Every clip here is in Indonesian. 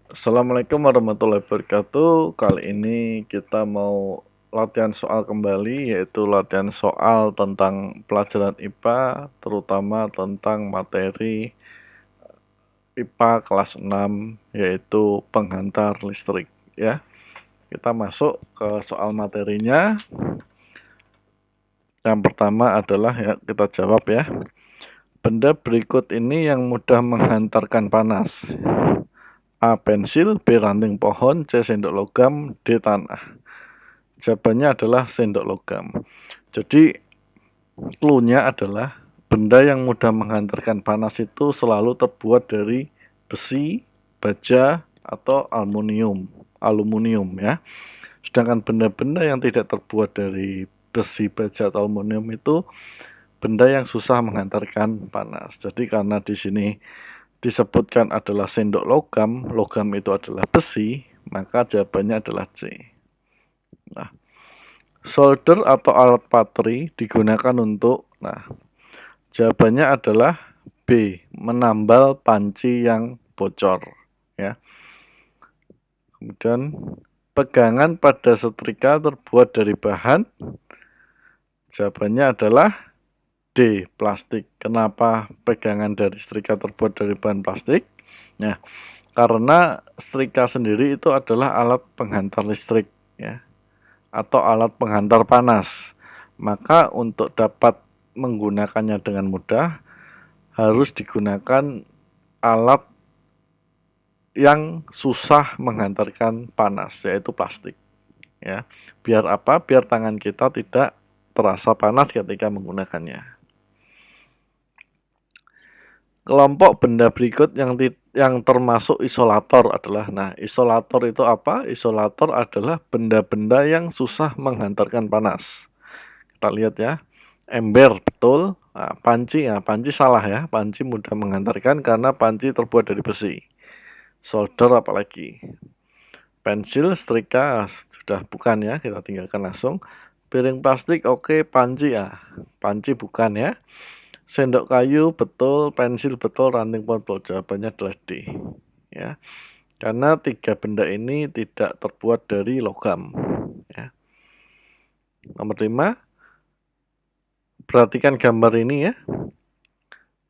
Assalamualaikum warahmatullahi wabarakatuh. Kali ini kita mau latihan soal kembali, yaitu latihan soal tentang pelajaran IPA, terutama tentang materi IPA kelas 6, yaitu penghantar listrik ya. Kita masuk ke soal materinya. Yang pertama adalah ya kita jawab ya. Benda berikut ini yang mudah menghantarkan panas. A. Pensil, B. Ranting pohon, C. Sendok logam, D. Tanah. Jawabannya adalah sendok logam. Jadi clue-nya adalah benda yang mudah menghantarkan panas itu selalu terbuat dari besi, baja, atau aluminium ya. Sedangkan benda-benda yang tidak terbuat dari besi, baja, atau aluminium itu benda yang susah menghantarkan panas. Jadi karena di sini disebutkan adalah sendok logam, logam itu adalah besi, maka jawabannya adalah C. Nah, solder atau alat patri digunakan untuk, jawabannya adalah B, menambal panci yang bocor ya. Kemudian pegangan pada setrika terbuat dari bahan, jawabannya adalah D, plastik. Kenapa pegangan dari setrika terbuat dari bahan plastik? Nah, karena setrika sendiri itu adalah alat penghantar listrik ya, atau alat penghantar panas. Maka untuk dapat menggunakannya dengan mudah harus digunakan alat yang susah menghantarkan panas, yaitu plastik ya. Biar apa? Biar tangan kita tidak terasa panas ketika menggunakannya. Kelompok benda berikut yang termasuk isolator adalah, isolator itu apa? Isolator adalah benda-benda yang susah menghantarkan panas. Kita lihat ya, ember betul, panci salah ya, panci mudah menghantarkan karena panci terbuat dari besi. Solder apalagi. Pensil, setrika sudah bukan ya, kita tinggalkan langsung. Piring plastik oke, panci ya, panci bukan ya. Sendok kayu betul, pensil betul, ranting pohon betul. Jawabannya adalah D ya. Karena tiga benda ini tidak terbuat dari logam ya. Nomor 5, perhatikan gambar ini ya.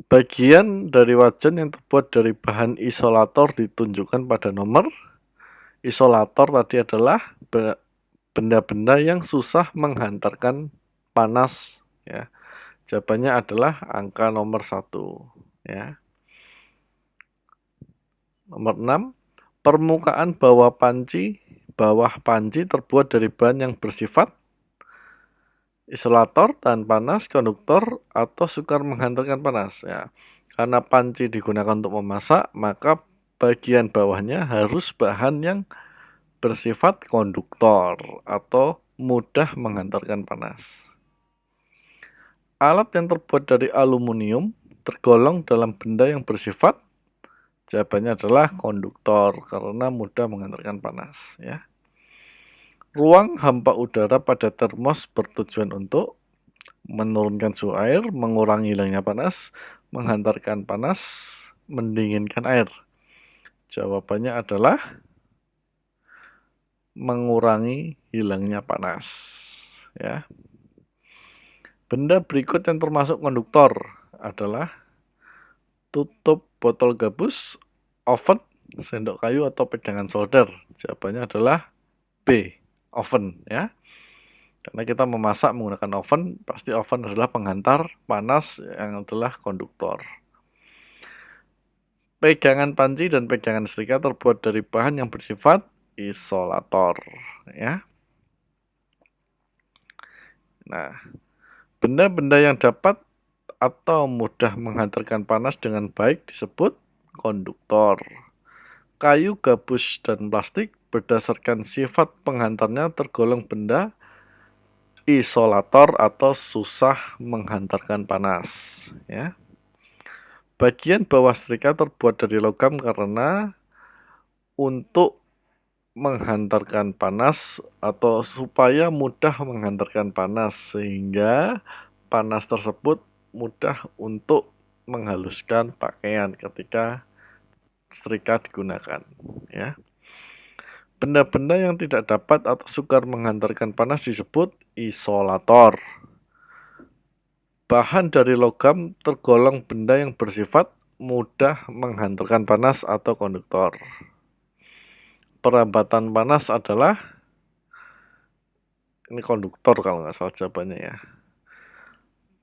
Bagian dari wajan yang terbuat dari bahan isolator ditunjukkan pada nomor. Isolator tadi adalah benda-benda yang susah menghantarkan panas ya. Jawabannya adalah angka nomor 1 ya. Nomor 6, permukaan bawah panci terbuat dari bahan yang bersifat isolator, tahan panas, konduktor, atau sukar menghantarkan panas ya. Karena panci digunakan untuk memasak, maka bagian bawahnya harus bahan yang bersifat konduktor atau mudah menghantarkan panas. Alat yang terbuat dari aluminium tergolong dalam benda yang bersifat, jawabannya adalah konduktor karena mudah menghantarkan panas ya. Ruang hampa udara pada termos bertujuan untuk menurunkan suhu air, mengurangi hilangnya panas, menghantarkan panas, mendinginkan air. Jawabannya adalah mengurangi hilangnya panas ya. Benda berikut yang termasuk konduktor adalah tutup botol gabus, oven, sendok kayu, atau pegangan solder. Jawabannya adalah B, oven ya. Karena kita memasak menggunakan oven, pasti oven adalah penghantar panas yang adalah konduktor. Pegangan panci dan pegangan setrika terbuat dari bahan yang bersifat isolator ya. Nah, benda-benda yang dapat atau mudah menghantarkan panas dengan baik disebut konduktor. Kayu, gabus, dan plastik berdasarkan sifat penghantarnya tergolong benda isolator atau susah menghantarkan panas ya. Bagian bawah setrika terbuat dari logam karena untuk menghantarkan panas atau supaya mudah menghantarkan panas sehingga panas tersebut mudah untuk menghaluskan pakaian ketika setrika digunakan ya. Benda-benda yang tidak dapat atau sukar menghantarkan panas disebut isolator. Bahan dari logam tergolong benda yang bersifat mudah menghantarkan panas atau konduktor. Perambatan panas adalah, ini konduktor kalau nggak salah jawabannya ya.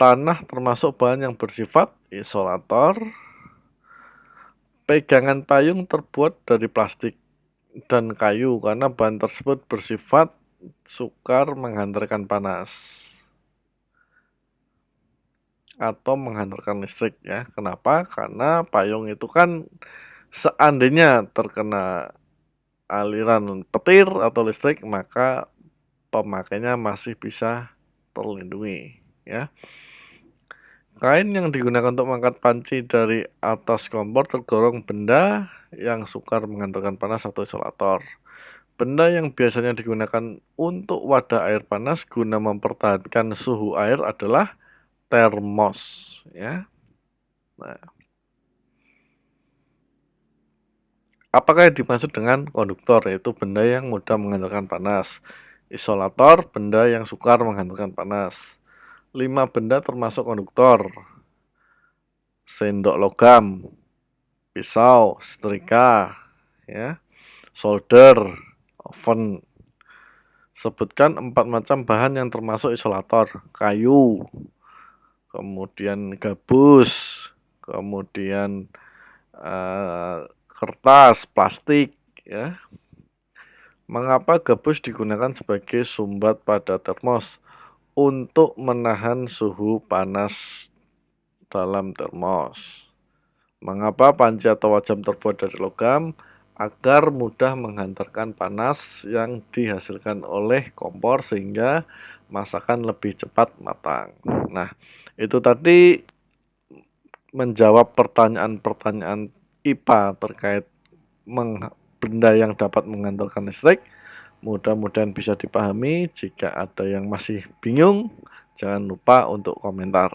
Tanah termasuk bahan yang bersifat isolator. Pegangan payung terbuat dari plastik dan kayu karena bahan tersebut bersifat sukar menghantarkan panas atau menghantarkan listrik ya. Kenapa? Karena payung itu kan seandainya terkena aliran petir atau listrik, maka pemakainya masih bisa terlindungi ya. Kain yang digunakan untuk mengangkat panci dari atas kompor tergolong benda yang sukar menghantarkan panas atau isolator. Benda yang biasanya digunakan untuk wadah air panas guna mempertahankan suhu air adalah termos ya. Nah, apakah yang dimaksud dengan konduktor? Yaitu benda yang mudah menghantarkan panas. Isolator, benda yang sukar menghantarkan panas. 5 benda termasuk konduktor: sendok logam, pisau, setrika, ya, solder, oven. Sebutkan 4 macam bahan yang termasuk isolator: kayu, kemudian gabus, kemudian kertas, plastik, ya. Mengapa gabus digunakan sebagai sumbat pada termos? Untuk menahan suhu panas dalam termos. Mengapa panci atau wajam terbuat dari logam? Agar mudah menghantarkan panas yang dihasilkan oleh kompor sehingga masakan lebih cepat matang. Nah, itu tadi menjawab pertanyaan-pertanyaan IPA terkait benda yang dapat menghantarkan listrik. Mudah-mudahan bisa dipahami. Jika ada yang masih bingung, jangan lupa untuk komentar.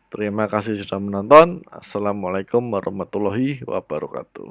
Terima kasih sudah menonton. Assalamualaikum warahmatullahi wabarakatuh.